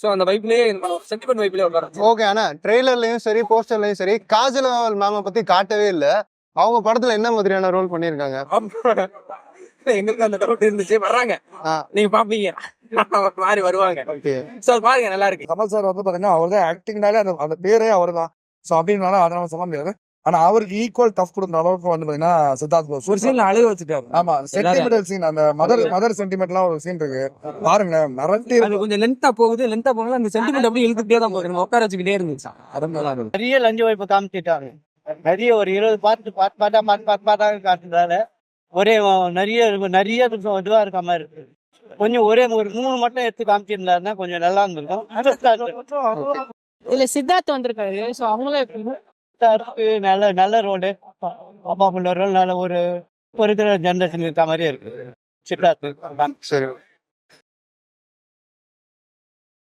So அந்த வைப்லயே sentiment வைப்லயே உட்கார. Okay. ஆனா ட்ரெய்லர்லயும் சரி போஸ்டர்லயும் சரி காஜல் மேம பத்தி காட்டவே இல்ல. அவங்க படத்துல என்ன மாதிரியான ரோல் பண்ணிருக்காங்க? எங்களுக்கு அந்த டவுட் இருந்துச்சு. வர்றாங்க, நீங்க பாப்பீங்க மாதிரி வருவாங்க. சோ பாருங்க, நல்லா இருக்கு. கமல் சார் வந்து பாத்தீங்கன்னா அவர் தான் ஆக்டிங்னாலே அந்த பேரே அவர் தான். ஸோ அப்படின்னால அதனால சொல்ல முடியாது. ஆனா அவருக்கு ஈக்குவல் டஃப் கொடுக்குற அளவுக்கு வந்து பாத்தீங்கன்னா சித்தார்த் ஒரு சீன்ல அழுக வச்சுட்டாரு. ஆமா, சென்டிமெண்டல் சீன், அந்த மதர் சென்டிமெண்ட்லாம் ஒரு சீன் இருக்கு பாருங்க. அது கொஞ்சம் லென்த்தா போகுது. அந்த சென்டிமெண்ட் அப்படியே இழுத்துட்டே தான் போகுது. நம்ம உட்கார வச்சுக்கிட்டே இருந்துச்சு. அதனால நிறைய லஞ்ச வாய்ப்பு காமிச்சிட்டாங்க. நிறைய ஒரு 20 பாட்டா காட்டுறதால ஒரே நிறைய இதுவா இருக்க மாதிரி இருக்கு. கொஞ்சம் ஒரு 3 மட்டும் எடுத்து காமிச்சிருந்தாருன்னா கொஞ்சம் நல்லா இருந்திருக்கும். இல்ல சித்தார்த் வந்திருக்காரு. சோ அவங்களும் நல்ல ரோடு, அப்பா ரோல் நல்ல ஒரு இருக்கிற ஜெனரேஷன் இருக்க மாதிரியே இருக்கு சித்தார்த். சரி.